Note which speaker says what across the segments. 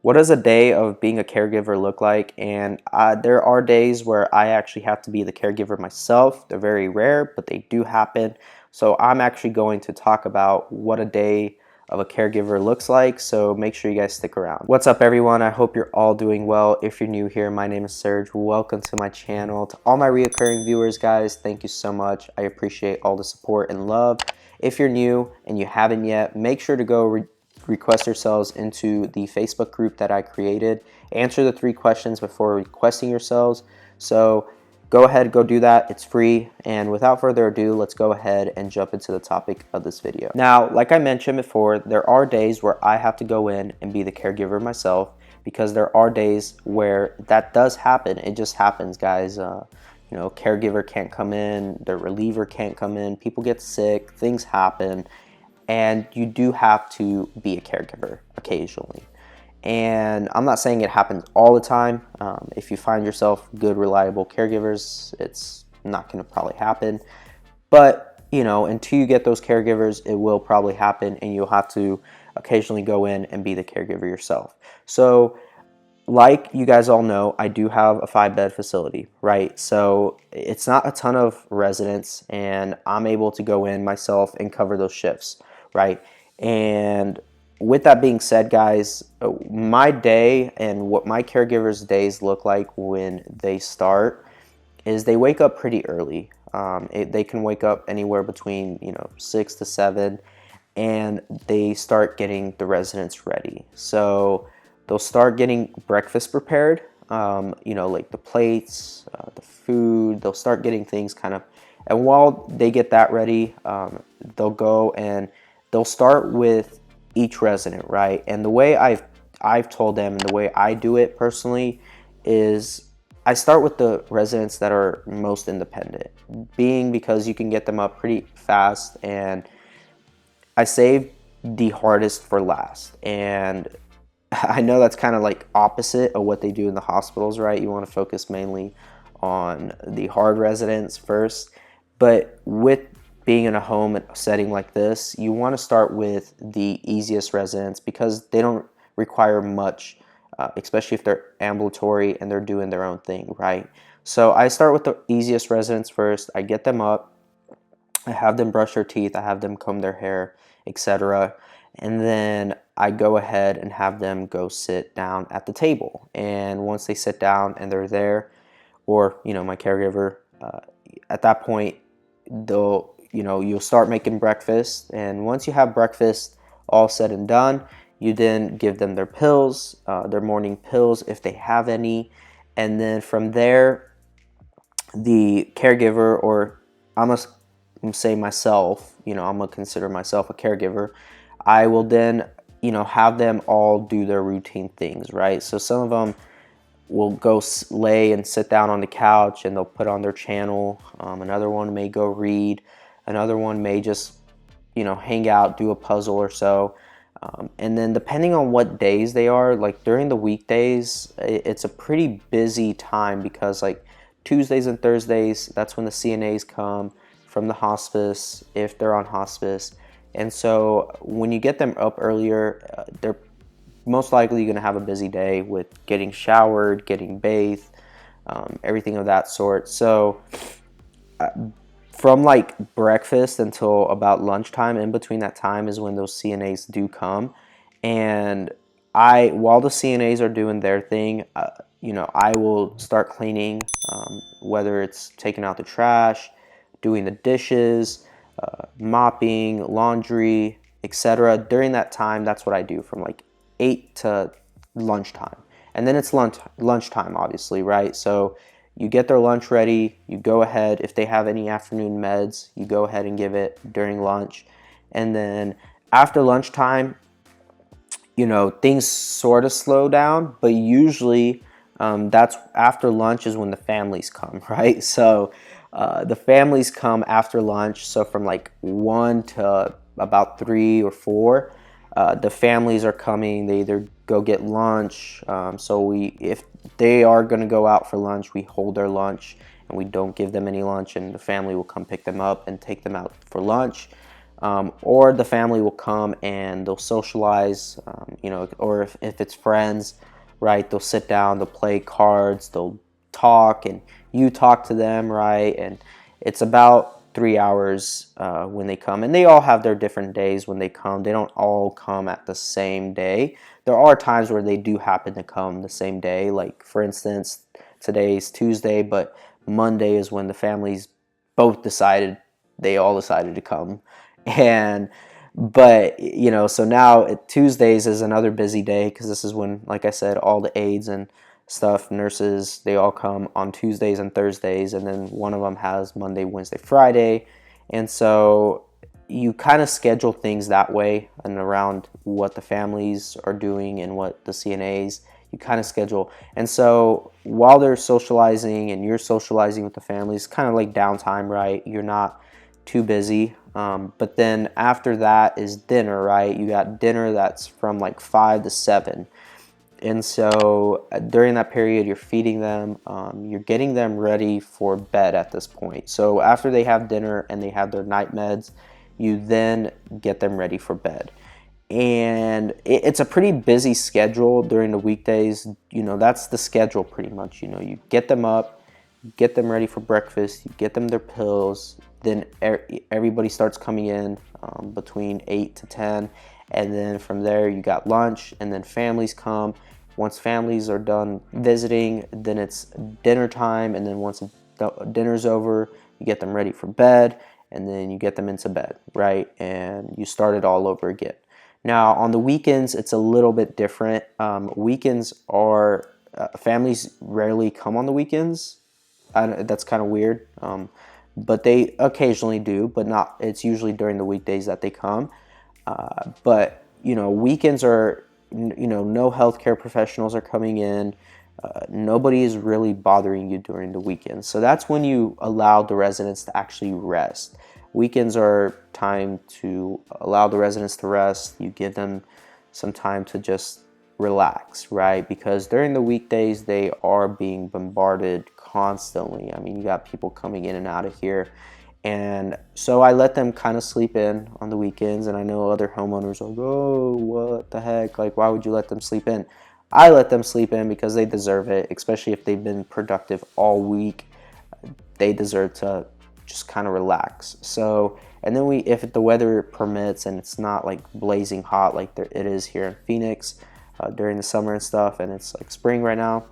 Speaker 1: What does a day of being a caregiver look like? And there are days where I actually have to be the caregiver myself. They're very rare, but they do happen. So I'm actually going to talk about what a day of a caregiver looks like. So make sure you guys stick around. What's up, everyone? I hope you're all doing well. If you're new here, my name is Serge. Welcome to my channel. To all my reoccurring viewers, guys, thank you so much. I appreciate all the support and love. If you're new and you haven't yet, make sure to go request yourselves into the Facebook group that I created. Answer the 3 questions before requesting yourselves. So go ahead, go do that. It's free. And without further ado, let's go ahead and jump into the topic of this video. Now, like I mentioned before, there are days where I have to go in and be the caregiver myself, because there are days where that does happen. It just happens, guys. You know, caregiver can't come in, the reliever can't come in, people get sick, things happen, and you do have to be a caregiver occasionally. And I'm not saying it happens all the time. If you find yourself good, reliable caregivers, it's not going to probably happen. But, you know, until you get those caregivers, it will probably happen, and you'll have to occasionally go in and be the caregiver yourself. So, like you guys all know, I do have a 5-bed facility, right? So it's not a ton of residents, and I'm able to go in myself and cover those shifts, right? And with that being said, guys, my day and what my caregivers' days look like when they start is they wake up pretty early. They can wake up anywhere between 6 to 7, and they start getting the residents ready. So they'll start getting breakfast prepared, like the plates, the food. They'll start getting things kind of, and while they get that ready, they'll go and they'll start with each resident, right? And the way I've told them, and the way I do it personally, is I start with the residents that are most independent, being because you can get them up pretty fast, and I save the hardest for last. And I know that's kind of like opposite of what they do in the hospitals, right? You want to focus mainly on the hard residents first. But with being in a home setting like this, you want to start with the easiest residents because they don't require much, especially if they're ambulatory and they're doing their own thing, right? So I start with the easiest residents first. I get them up. I have them brush their teeth. I have them comb their hair, etc. And then I go ahead and have them go sit down at the table. And once they sit down and they're there, or my caregiver, at that point, you'll start making breakfast. And once you have breakfast all said and done, you then give them their pills, their morning pills if they have any. And then from there, the caregiver, or I must say myself, I'm gonna consider myself a caregiver. I will then, have them all do their routine things, right? So some of them will go lay and sit down on the couch and they'll put on their channel. Another one may go read. Another one may just, hang out, do a puzzle or so. And then depending on what days they are, like during the weekdays, it's a pretty busy time because like Tuesdays and Thursdays, that's when the CNAs come from the hospice, if they're on hospice. And so when you get them up earlier, they're most likely going to have a busy day with getting showered, getting bathed, everything of that sort. So from like breakfast until about lunchtime, in between that time is when those CNAs do come. And while the CNAs are doing their thing, I will start cleaning, whether it's taking out the trash, doing the dishes, mopping, laundry, etc. During that time, that's what I do from like 8 to lunchtime. And then it's lunchtime, obviously, right? So you get their lunch ready, you go ahead, if they have any afternoon meds, you go ahead and give it during lunch. And then after lunchtime, things sort of slow down, but usually that's after lunch is when the families come, right? So the families come after lunch. So from like 1 to about 3 or 4, the families are coming. They either go get lunch. If they are going to go out for lunch, we hold their lunch and we don't give them any lunch, and the family will come pick them up and take them out for lunch. or the family will come and they'll socialize, or if it's friends, right, they'll sit down, they'll play cards, they'll talk, and you talk to them, right, and it's about 3 hours when they come, and they all have their different days when they come. They don't all come at the same day. There are times where they do happen to come the same day, like for instance, today's Tuesday, but Monday is when the families both decided, they all decided to come. And but so now Tuesdays is another busy day because this is when, like I said, all the aides and stuff, nurses, they all come on Tuesdays and Thursdays, and then one of them has Monday, Wednesday, Friday. And so you kind of schedule things that way and around what the families are doing and what the CNAs, you kind of schedule. And so while they're socializing and you're socializing with the families, kind of like downtime, right? You're not too busy. But then after that is dinner, right? You got dinner that's from like 5 to 7. And so during that period, you're feeding them, you're getting them ready for bed at this point. So after they have dinner and they have their night meds, you then get them ready for bed. And it's a pretty busy schedule during the weekdays. That's the schedule pretty much. You get them up, you get them ready for breakfast, you get them their pills, then everybody starts coming in between 8 to 10. And then from there, you got lunch, and then families come. Once families are done visiting, then it's dinner time. And then once dinner's over, you get them ready for bed, and then you get them into bed, right? And you start it all over again. Now, on the weekends, it's a little bit different. Weekends are, families rarely come on the weekends. That's kind of weird. But they occasionally do, but not. It's usually during the weekdays that they come. But weekends are, no healthcare professionals are coming in. Nobody is really bothering you during the weekends. So that's when you allow the residents to actually rest. Weekends are time to allow the residents to rest. You give them some time to just relax, right? Because during the weekdays, they are being bombarded constantly. I mean, you got people coming in and out of here. And so I let them kind of sleep in on the weekends. And I know other homeowners are like, oh, what the heck? Like, why would you let them sleep in? I let them sleep in because they deserve it, especially if they've been productive all week. They deserve to just kind of relax. So, and then if the weather permits and it's not like blazing hot like it is here in Phoenix during the summer and stuff, and it's like spring right now,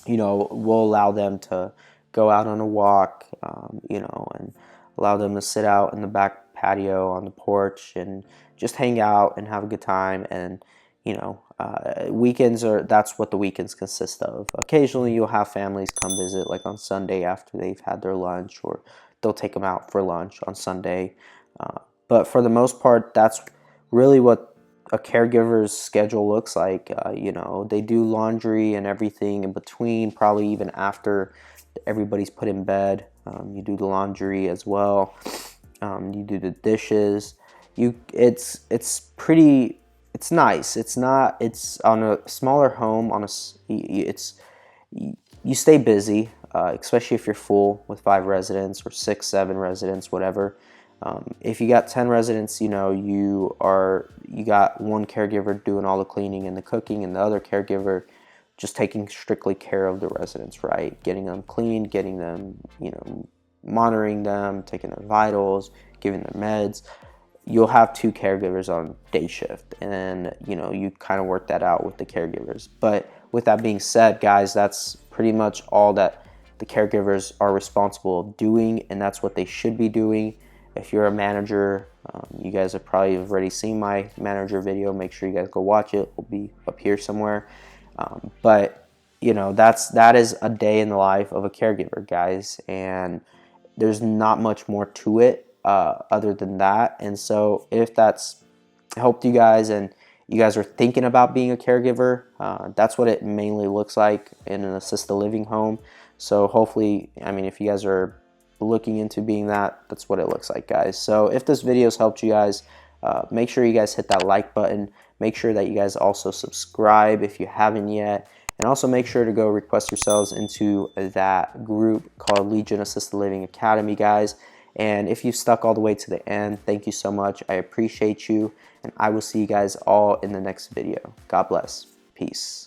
Speaker 1: we'll allow them to go out on a walk, and allow them to sit out in the back patio on the porch and just hang out and have a good time. And weekends that's what the weekends consist of. Occasionally you'll have families come visit, like on Sunday after they've had their lunch, or they'll take them out for lunch on Sunday. But for the most part, that's really what a caregiver's schedule looks like. They do laundry and everything in between, probably even after everybody's put in bed. You do the laundry as well. You do the dishes. It's pretty. It's nice. It's on a smaller home. You stay busy, especially if you're full with 5 residents or 6, 7 residents, whatever. If you got 10 residents, you got one caregiver doing all the cleaning and the cooking, and the other caregiver just taking strictly care of the residents, right? Getting them cleaned, getting them, monitoring them, taking their vitals, giving them meds. You'll have 2 caregivers on day shift, and you kind of work that out with the caregivers. But with that being said, guys, that's pretty much all that the caregivers are responsible doing, and that's what they should be doing. If you're a manager, you guys have probably already seen my manager video. Make sure you guys go watch it. It'll be up here somewhere. But that is a day in the life of a caregiver, guys, and there's not much more to it other than that. And so if that's helped you guys and you guys are thinking about being a caregiver, that's what it mainly looks like in an assisted living home. So hopefully, if you guys are looking into being that's what it looks like, guys. So if this video has helped you guys, make sure you guys hit that like button. Make sure that you guys also subscribe if you haven't yet, and also make sure to go request yourselves into that group called Legion Assisted Living Academy, guys. And if you stuck all the way to the end, thank you so much. I appreciate you, and I will see you guys all in the next video. God bless. Peace.